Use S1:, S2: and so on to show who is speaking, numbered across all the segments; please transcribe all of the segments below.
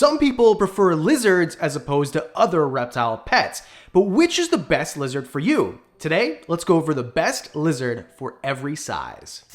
S1: Some people prefer lizards as opposed to other reptile pets, but which is the best lizard for you? Today, let's go over the best lizard for every size.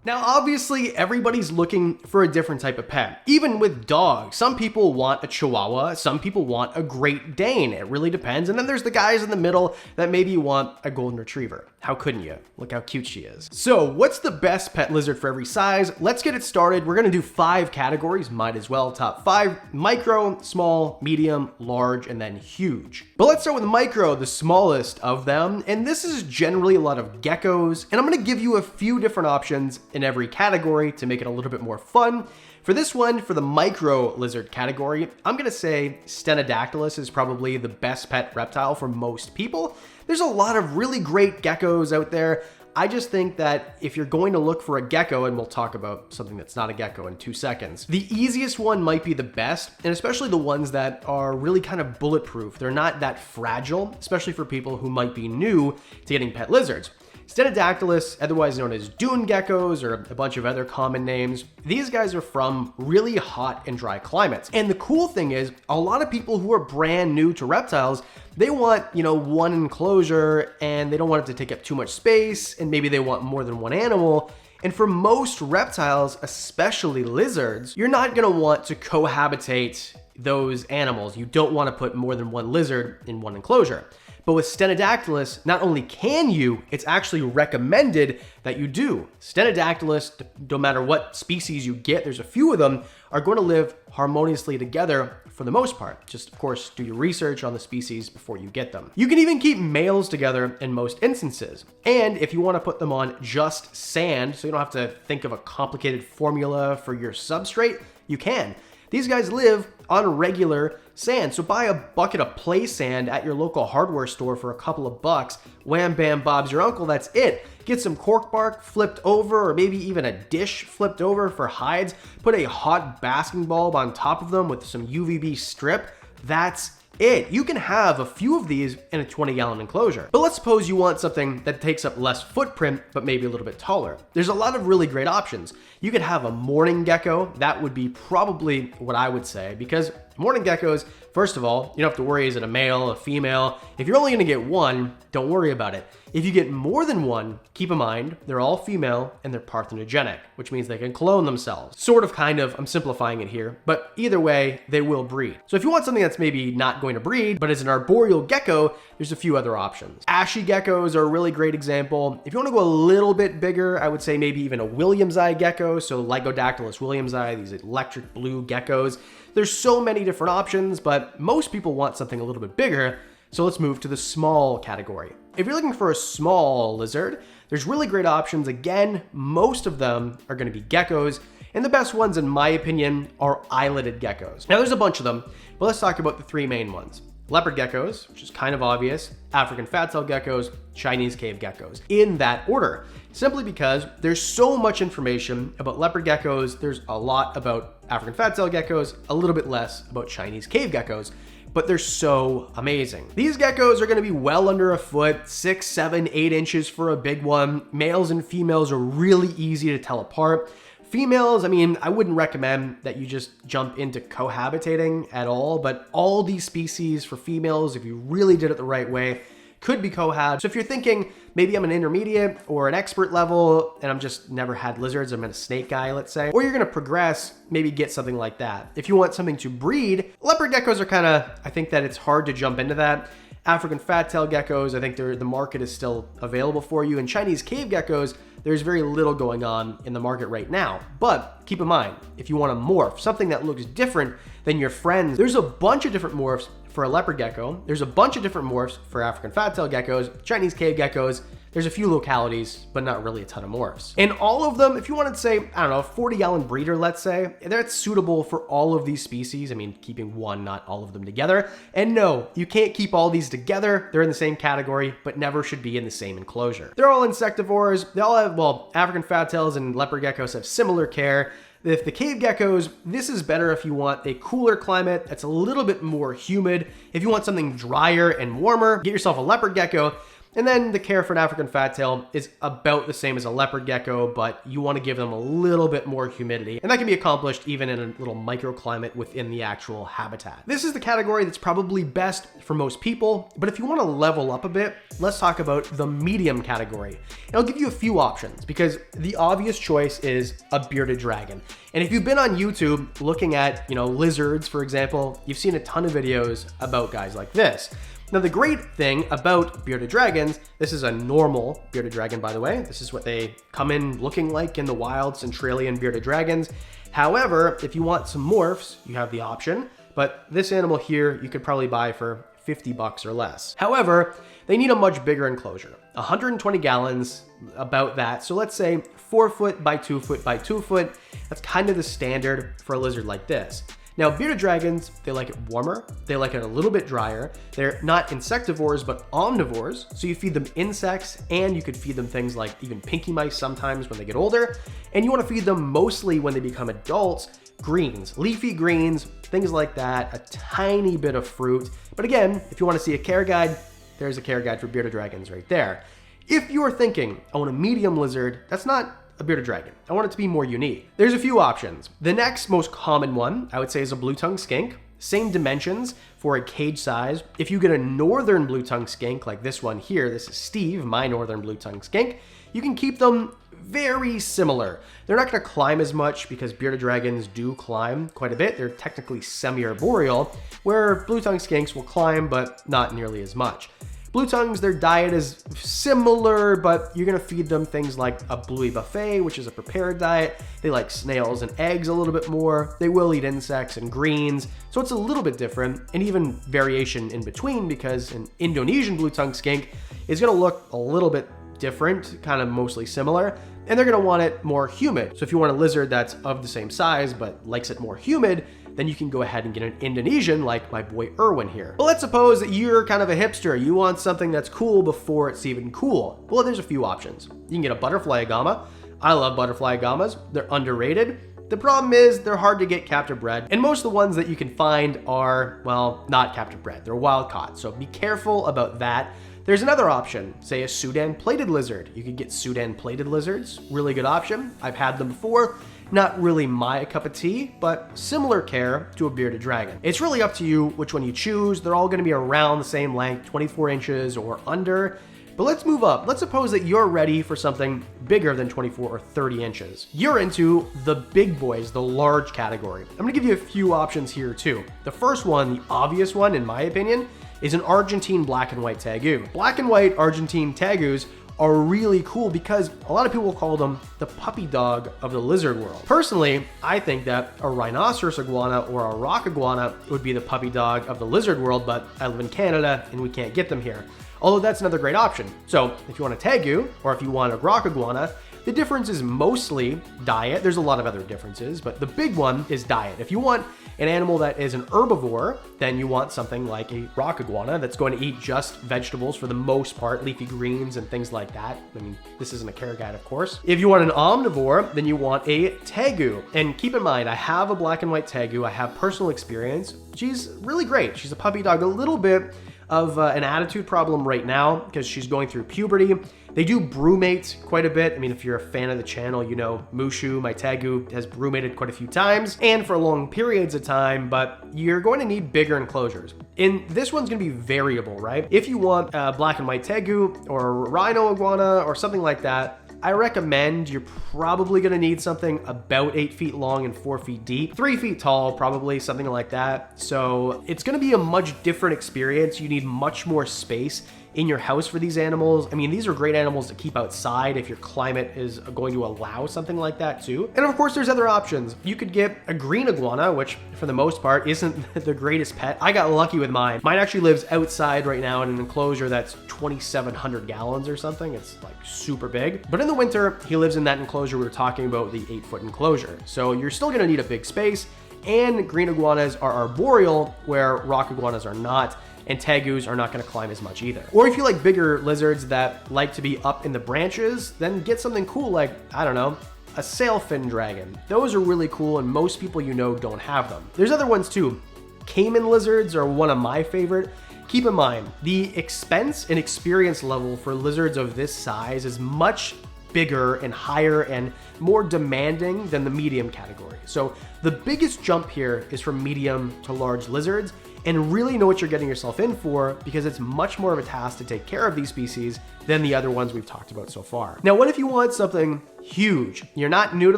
S1: Now, obviously, everybody's looking for a different type of pet. Even with dogs, some people want a Chihuahua, some people want a Great Dane. It really depends. And then there's the guys in the middle that maybe want a Golden Retriever. How couldn't you? Look how cute she is. So, what's the best pet lizard for every size? Let's get it started. We're gonna do 5 categories, might as well. Top 5, micro, small, medium, large, and then huge. But let's start with micro, the smallest of them. And this is generally a lot of geckos. And I'm gonna give you a few different options in every category to make it a little bit more fun. For this one, for the micro lizard category, I'm gonna say Stenodactylus is probably the best pet reptile for most people. There's a lot of really great geckos out there. I just think that if you're going to look for a gecko, and we'll talk about something that's not a gecko in 2 seconds, the easiest one might be the best, and especially the ones that are really kind of bulletproof. They're not that fragile, especially for people who might be new to getting pet lizards. Stenodactylus, otherwise known as dune geckos or a bunch of other common names, these guys are from really hot and dry climates. And the cool thing is, a lot of people who are brand new to reptiles, they want, one enclosure and they don't want it to take up too much space, and maybe they want more than one animal. And for most reptiles, especially lizards, you're not gonna want to cohabitate those animals. You don't want to put more than one lizard in one enclosure. But with Stenodactylus, not only can you, it's actually recommended that you do. Stenodactylus, no matter what species you get, there's a few of them, are going to live harmoniously together for the most part. Just, of course, do your research on the species before you get them. You can even keep males together in most instances. And if you want to put them on just sand, so you don't have to think of a complicated formula for your substrate, you can. These guys live on regular sand. So buy a bucket of play sand at your local hardware store for a couple of bucks. Wham, bam, Bob's your uncle, that's it. Get some cork bark flipped over, or maybe even a dish flipped over for hides. Put a hot basking bulb on top of them with some UVB strip. That's it. You can have a few of these in a 20-gallon enclosure. But let's suppose you want something that takes up less footprint, but maybe a little bit taller. There's a lot of really great options. You could have a morning gecko. That would be probably what I would say, because morning geckos, first of all, you don't have to worry, is it a male, a female? If you're only gonna get one, don't worry about it. If you get more than one, keep in mind, they're all female and they're parthenogenic, which means they can clone themselves. Sort of, kind of, I'm simplifying it here, but either way, they will breed. So if you want something that's maybe not going to breed, but is an arboreal gecko, there's a few other options. Ashy geckos are a really great example. If you want to go a little bit bigger, I would say maybe even a Williams eye gecko, so Lygodactylus Williams eye, these electric blue geckos. There's so many different options, but most people want something a little bit bigger, so let's move to the small category. If you're looking for a small lizard, there's really great options. Again, most of them are going to be geckos, and the best ones, in my opinion, are eyelided geckos. Now, there's a bunch of them, but let's talk about the 3 main ones. Leopard geckos, which is kind of obvious, African fat-tailed geckos, Chinese cave geckos, in that order. Simply because there's so much information about leopard geckos, there's a lot about African fat-tailed geckos, a little bit less about Chinese cave geckos, but they're so amazing. These geckos are gonna be well under a foot, 6, 7, 8 inches for a big one. Males and females are really easy to tell apart. Females, I wouldn't recommend that you just jump into cohabitating at all, but all these species for females, if you really did it the right way, could be cohab. So if you're thinking, maybe I'm an intermediate or an expert level and I'm just never had lizards, I'm a snake guy, let's say, or you're gonna progress, maybe get something like that. If you want something to breed, leopard geckos are I think that it's hard to jump into that. African fat-tailed geckos, I think the market is still available for you. And Chinese cave geckos, there's very little going on in the market right now. But keep in mind, if you want to morph, something that looks different than your friends, there's a bunch of different morphs for a leopard gecko. There's a bunch of different morphs for African fat-tailed geckos, Chinese cave geckos. There's a few localities, but not really a ton of morphs. And all of them, if you wanted to say, I don't know, a 40-gallon breeder, let's say, that's suitable for all of these species. Keeping one, not all of them together. And no, you can't keep all these together. They're in the same category, but never should be in the same enclosure. They're all insectivores. They all have, African fat-tails and leopard geckos have similar care. If the cave geckos, this is better if you want a cooler climate that's a little bit more humid. If you want something drier and warmer, get yourself a leopard gecko. And then the care for an African fat tail is about the same as a leopard gecko, but you want to give them a little bit more humidity. And that can be accomplished even in a little microclimate within the actual habitat. This is the category that's probably best for most people, but if you want to level up a bit, let's talk about the medium category. And I'll give you a few options because the obvious choice is a bearded dragon. And if you've been on YouTube looking at, lizards, for example, you've seen a ton of videos about guys like this. Now, the great thing about bearded dragons, this is a normal bearded dragon, by the way. This is what they come in looking like in the wild, Centralian bearded dragons. However, if you want some morphs, you have the option, but this animal here, you could probably buy for $50 or less. However, they need a much bigger enclosure, 120 gallons, about that. So let's say 4 foot by 2 foot by 2 foot. That's kind of the standard for a lizard like this. Now, bearded dragons, they like it warmer, they like it a little bit drier. They're not insectivores, but omnivores. So you feed them insects, and you could feed them things like even pinky mice sometimes when they get older. And you want to feed them mostly when they become adults, greens, leafy greens, things like that, a tiny bit of fruit. But again, if you want to see a care guide, there's a care guide for bearded dragons right there. If you're thinking, I want a medium lizard, that's not a bearded dragon. I want it to be more unique. There's a few options. The next most common one, I would say, is a blue-tongued skink. Same dimensions for a cage size. If you get a northern blue-tongued skink, like this one here, this is Steve, my northern blue-tongued skink, you can keep them very similar. They're not going to climb as much because bearded dragons do climb quite a bit. They're technically semi-arboreal, where blue-tongued skinks will climb, but not nearly as much. Blue tongues, their diet is similar, but you're gonna feed them things like a bluey buffet, which is a prepared diet. They like snails and eggs a little bit more. They will eat insects and greens, so it's a little bit different, and even variation in between, because an Indonesian blue tongue skink is gonna look a little bit different, kind of mostly similar, and they're gonna want it more humid. So if you want a lizard that's of the same size but likes it more humid, then you can go ahead and get an Indonesian like my boy Erwin here. But let's suppose that you're kind of a hipster. You want something that's cool before it's even cool. Well, there's a few options. You can get a butterfly agama. I love butterfly agamas. They're underrated. The problem is they're hard to get captive bred, and most of the ones that you can find are, well, not captive bred. They're wild caught, so be careful about that. There's another option, say a Sudan plated lizard. You could get Sudan plated lizards, really good option. I've had them before. Not really my cup of tea, but similar care to a bearded dragon. It's really up to you which one you choose. They're all gonna be around the same length, 24 inches or under. But let's move up. Let's suppose that you're ready for something bigger than 24 or 30 inches. You're into the big boys, the large category. I'm gonna give you a few options here too. The first one, the obvious one in my opinion, is an Argentine black and white tegu. Black and white Argentine tegus are really cool because a lot of people call them the puppy dog of the lizard world. Personally, I think that a rhinoceros iguana or a rock iguana would be the puppy dog of the lizard world, but I live in Canada and we can't get them here. Although that's another great option. So if you want a tegu or if you want a rock iguana, the difference is mostly diet. There's a lot of other differences, but the big one is diet. If you want an animal that is an herbivore, then you want something like a rock iguana that's going to eat just vegetables for the most part, leafy greens and things like that. I mean, this isn't a care guide, of course. If you want an omnivore, then you want a tegu. And keep in mind, I have a black and white tegu. I have personal experience. She's really great. She's a puppy dog, a little bit of an attitude problem right now because she's going through puberty. They do brumate quite a bit. I mean, if you're a fan of the channel, you know Mushu, my tegu, has brumated quite a few times and for long periods of time, but you're going to need bigger enclosures. And this one's gonna be variable, right? If you want a black and white tegu or a rhino iguana or something like that, I recommend you're probably gonna need something about 8 feet long and 4 feet deep, 3 feet tall, probably something like that. So it's gonna be a much different experience. You need much more space in your house for these animals. I mean, these are great animals to keep outside if your climate is going to allow something like that too. And of course, there's other options. You could get a green iguana, which for the most part isn't the greatest pet. I got lucky with mine. Mine actually lives outside right now in an enclosure that's 2,700 gallons or something. It's like super big. But in the winter, he lives in that enclosure we were talking about, the 8-foot enclosure. So you're still gonna need a big space, and green iguanas are arboreal where rock iguanas are not, and tegus are not going to climb as much either. Or if you like bigger lizards that like to be up in the branches, then get something cool like, I don't know, a sailfin dragon. Those are really cool and most people you know don't have them. There's other ones too. Cayman lizards are one of my favorite. Keep in mind, the expense and experience level for lizards of this size is much bigger and higher and more demanding than the medium category. So the biggest jump here is from medium to large lizards, and really know what you're getting yourself in for, because it's much more of a task to take care of these species than the other ones we've talked about so far. Now, what if you want something huge? You're not new to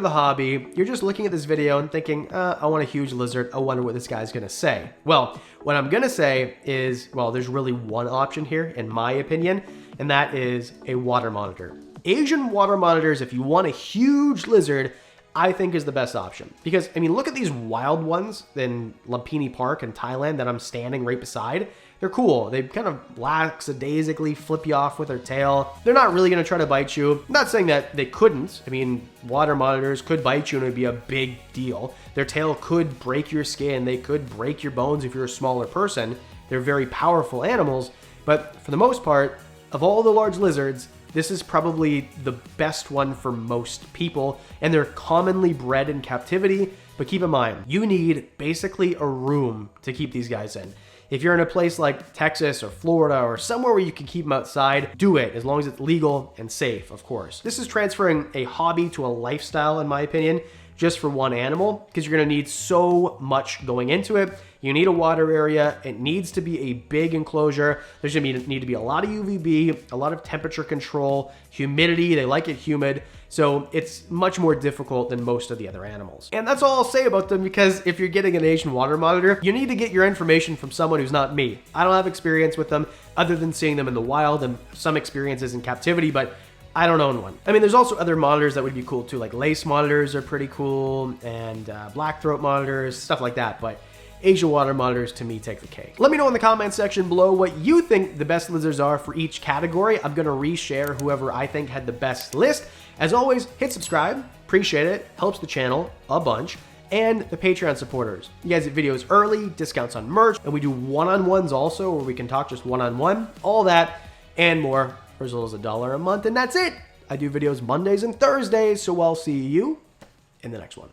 S1: the hobby, you're just looking at this video and thinking, I want a huge lizard, I wonder what this guy's gonna say. Well, what I'm gonna say is, well, there's really one option here, in my opinion, and that is a water monitor. Asian water monitors, if you want a huge lizard, I think is the best option. Because, I mean, look at these wild ones in Lumpini Park in Thailand that I'm standing right beside. They're cool. They kind of lackadaisically flip you off with their tail. They're not really gonna try to bite you. I'm not saying that they couldn't. I mean, water monitors could bite you and it'd be a big deal. Their tail could break your skin. They could break your bones if you're a smaller person. They're very powerful animals. But for the most part, of all the large lizards, this is probably the best one for most people, and they're commonly bred in captivity. But keep in mind, you need basically a room to keep these guys in. If you're in a place like Texas or Florida or somewhere where you can keep them outside, do it, as long as it's legal and safe, of course. This is transferring a hobby to a lifestyle, in my opinion, just for one animal, because you're gonna need so much going into it. You need a water area. It needs to be a big enclosure. There's gonna need to be a lot of UVB, a lot of temperature control, humidity. They like it humid. So it's much more difficult than most of the other animals. And that's all I'll say about them, because if you're getting an Asian water monitor, you need to get your information from someone who's not me. I don't have experience with them other than seeing them in the wild and some experiences in captivity, but I don't own one. I mean, there's also other monitors that would be cool too, like lace monitors are pretty cool, and black throat monitors, stuff like that. But Asian water monitors, to me, take the cake. Let me know in the comment section below what you think the best lizards are for each category. I'm gonna reshare whoever I think had the best list. As always, hit subscribe, appreciate it, helps the channel a bunch. And the Patreon supporters. You guys get videos early, discounts on merch, and we do one-on-ones also, where we can talk just one-on-one, all that and more for as little as $1 a month, and that's it. I do videos Mondays and Thursdays, so I'll see you in the next one.